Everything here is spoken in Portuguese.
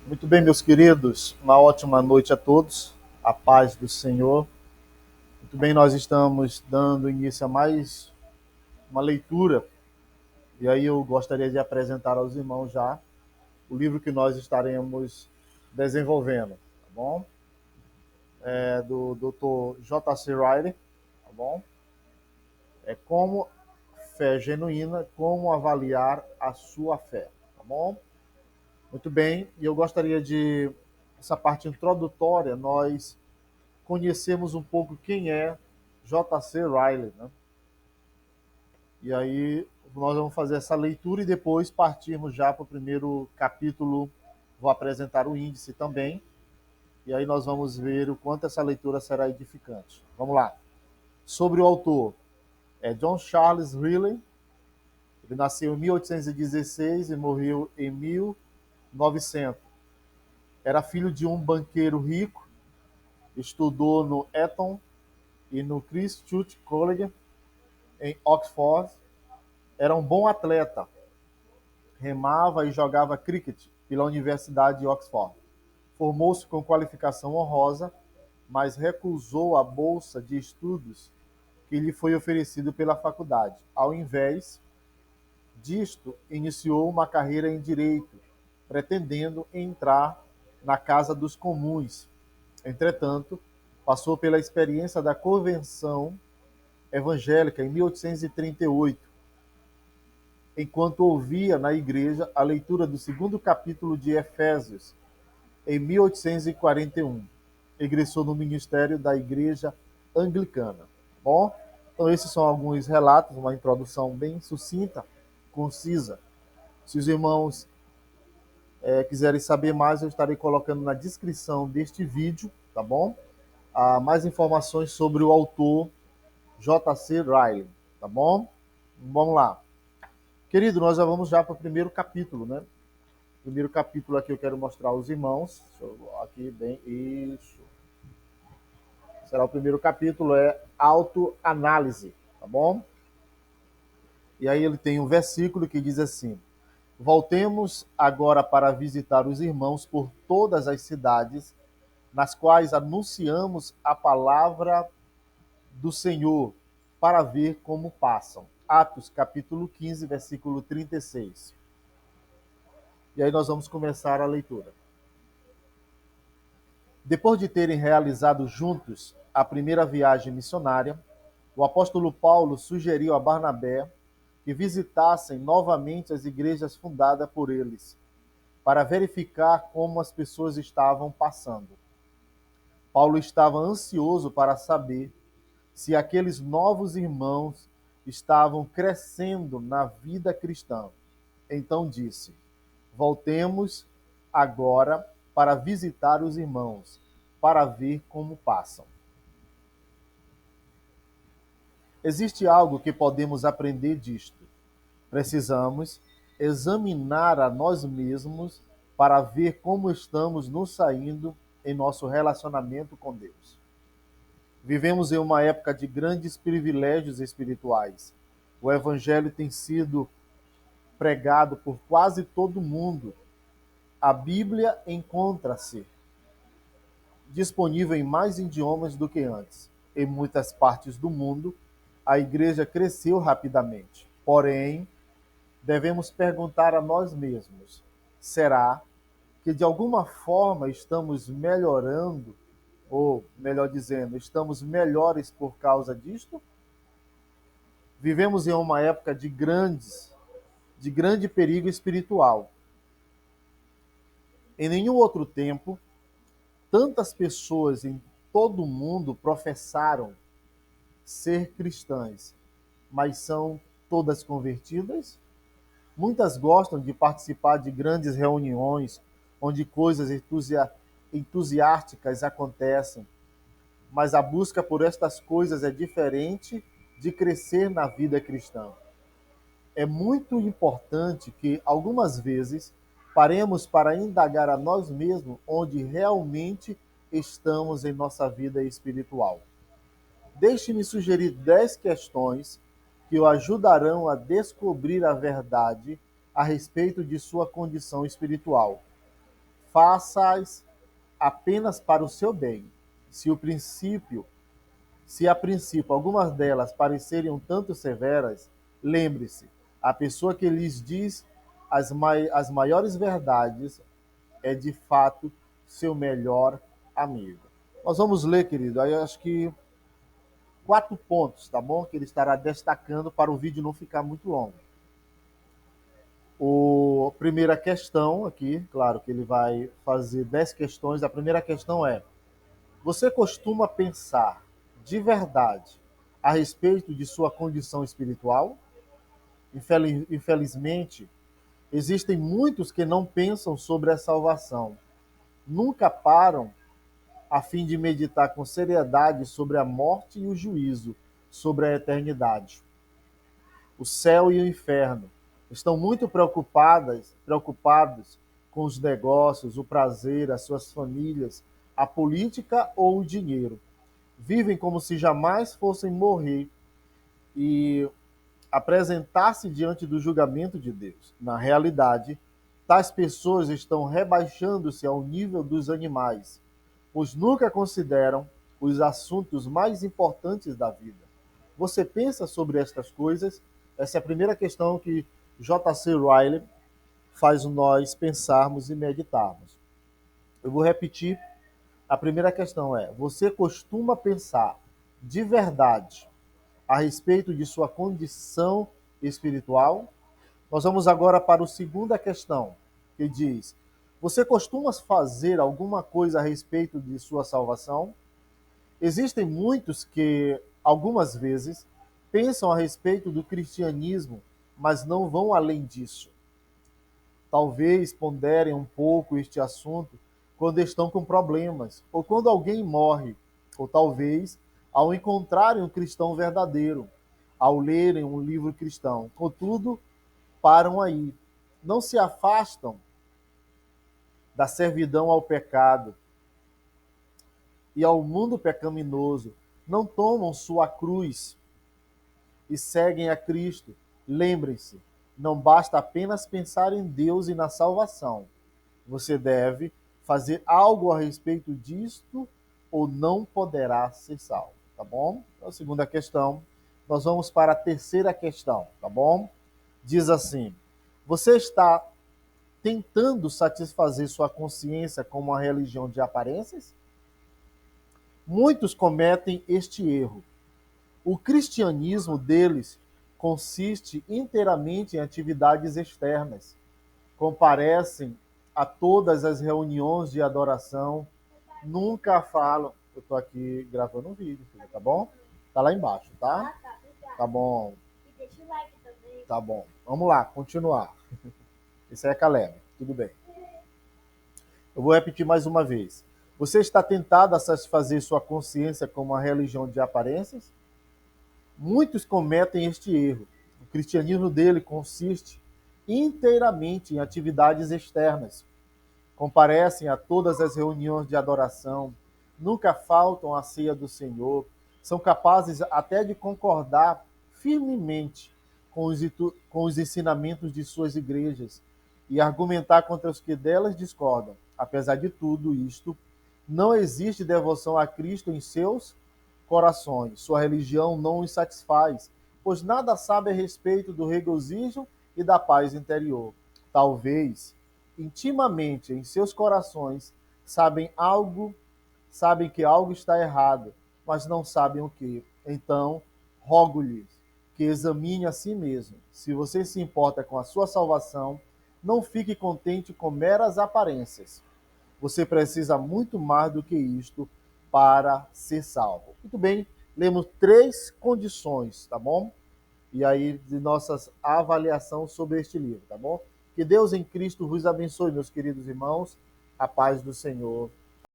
Muito bem, meus queridos, uma ótima noite a todos, a paz do Senhor. Muito bem, nós estamos dando início a mais uma leitura, e aí eu gostaria de apresentar aos irmãos já o livro que nós estaremos desenvolvendo, tá bom? É do Dr. J.C. Riley, tá bom? É como fé genuína, como avaliar a sua fé, tá bom? Muito bem, e eu gostaria de, essa parte introdutória, nós conhecemos um pouco quem é J.C. Riley, né? E aí nós vamos fazer essa leitura e depois partirmos já para o primeiro capítulo. Vou apresentar o índice também. E aí nós vamos ver o quanto essa leitura será edificante. Vamos lá. Sobre o autor, é John Charles Riley. Ele nasceu em 1816 e morreu em 1900. Era filho de um banqueiro rico, estudou no Eton e no Christ Church College, em Oxford. Era um bom atleta, remava e jogava cricket pela Universidade de Oxford. Formou-se com qualificação honrosa, mas recusou a bolsa de estudos que lhe foi oferecido pela faculdade. Ao invés disto, iniciou uma carreira em direito, pretendendo entrar na Casa dos Comuns. Entretanto, passou pela experiência da Convenção Evangélica em 1838, enquanto ouvia na igreja a leitura do segundo capítulo de Efésios, em 1841. Ingressou no ministério da Igreja Anglicana. Bom, então esses são alguns relatos, uma introdução bem sucinta, concisa. Se os irmãos quiserem saber mais, eu estarei colocando na descrição deste vídeo, tá bom? Mais informações sobre o autor J.C. Riley, tá bom? Vamos lá. Querido, nós já vamos já para o primeiro capítulo, né? Primeiro capítulo aqui eu quero mostrar aos irmãos. Deixa eu aqui bem isso. Será o primeiro capítulo, é autoanálise, tá bom? E aí ele tem um versículo que diz assim: Voltemos agora para visitar os irmãos por todas as cidades nas quais anunciamos a palavra do Senhor, para ver como passam. Atos capítulo 15, versículo 36. E aí nós vamos começar a leitura. Depois de terem realizado juntos a primeira viagem missionária, o apóstolo Paulo sugeriu a Barnabé que visitassem novamente as igrejas fundadas por eles, para verificar como as pessoas estavam passando. Paulo estava ansioso para saber se aqueles novos irmãos estavam crescendo na vida cristã. Então disse: Voltemos agora para visitar os irmãos, para ver como passam. Existe algo que podemos aprender disto. Precisamos examinar a nós mesmos para ver como estamos nos saindo em nosso relacionamento com Deus. Vivemos em uma época de grandes privilégios espirituais. O Evangelho tem sido pregado por quase todo mundo. A Bíblia encontra-se disponível em mais idiomas do que antes. Em muitas partes do mundo, a igreja cresceu rapidamente. Porém, devemos perguntar a nós mesmos: será que de alguma forma estamos melhorando, ou melhor dizendo, estamos melhores por causa disto? Vivemos em uma época de grande perigo espiritual. Em nenhum outro tempo, tantas pessoas em todo o mundo professaram ser cristãs, mas são todas convertidas? Muitas gostam de participar de grandes reuniões onde coisas entusiásticas acontecem, mas a busca por estas coisas é diferente de crescer na vida cristã. É muito importante que, algumas vezes, paremos para indagar a nós mesmos onde realmente estamos em nossa vida espiritual. Deixe-me sugerir 10 questões que o ajudarão a descobrir a verdade a respeito de sua condição espiritual. faças apenas para o seu bem. Se a princípio algumas delas parecerem um tanto severas, lembre-se, a pessoa que lhes diz as maiores verdades é de fato seu melhor amigo. Nós vamos ler, querido, aí eu acho que 4 pontos, tá bom? Que ele estará destacando para o vídeo não ficar muito longo. A primeira questão aqui, claro que ele vai fazer 10 questões. A primeira questão é: você costuma pensar de verdade a respeito de sua condição espiritual? Infelizmente, existem muitos que não pensam sobre a salvação. Nunca param a fim de meditar com seriedade sobre a morte e o juízo, sobre a eternidade, o céu e o inferno. Estão muito preocupados com os negócios, o prazer, as suas famílias, a política ou o dinheiro. Vivem como se jamais fossem morrer e apresentar-se diante do julgamento de Deus. Na realidade, tais pessoas estão rebaixando-se ao nível dos animais, pois nunca consideram os assuntos mais importantes da vida. Você pensa sobre estas coisas? Essa é a primeira questão que J.C. Ryle faz nós pensarmos e meditarmos. Eu vou repetir. A primeira questão é: você costuma pensar de verdade a respeito de sua condição espiritual? Nós vamos agora para a segunda questão, que diz: você costuma fazer alguma coisa a respeito de sua salvação? Existem muitos que, algumas vezes, pensam a respeito do cristianismo, mas não vão além disso. Talvez ponderem um pouco este assunto quando estão com problemas, ou quando alguém morre, ou talvez ao encontrarem um cristão verdadeiro, ao lerem um livro cristão. Contudo, param aí. Não se afastam da servidão ao pecado e ao mundo pecaminoso. Não tomam sua cruz e seguem a Cristo. Lembrem-se, não basta apenas pensar em Deus e na salvação. Você deve fazer algo a respeito disto ou não poderá ser salvo, tá bom? Então, a segunda questão. Nós vamos para a terceira questão, tá bom? Diz assim: você está tentando satisfazer sua consciência com uma religião de aparências? Muitos cometem este erro. O cristianismo deles consiste inteiramente em atividades externas. Comparecem a todas as reuniões de adoração, nunca falam. Eu estou aqui gravando um vídeo, filho, tá bom? Tá lá embaixo, tá? Tá bom. E deixa o like também. Tá bom. Vamos lá, continuar. Esse é Caleb, tudo bem. Eu vou repetir mais uma vez. Você está tentado a satisfazer sua consciência com uma religião de aparências? Muitos cometem este erro. O cristianismo dele consiste inteiramente em atividades externas. Comparecem a todas as reuniões de adoração, nunca faltam à ceia do Senhor, são capazes até de concordar firmemente com os ensinamentos de suas igrejas e argumentar contra os que delas discordam. Apesar de tudo isto, não existe devoção a Cristo em seus corações. Sua religião não os satisfaz, pois nada sabe a respeito do regozijo e da paz interior. Talvez, intimamente em seus corações, sabem que algo está errado, mas não sabem o que. Então, rogo-lhes que examine a si mesmo. Se você se importa com a sua salvação, não fique contente com meras aparências. Você precisa muito mais do que isto para ser salvo. Muito bem, lemos 3 condições, tá bom? E aí, de nossa avaliação sobre este livro, tá bom? Que Deus em Cristo vos abençoe, meus queridos irmãos. A paz do Senhor.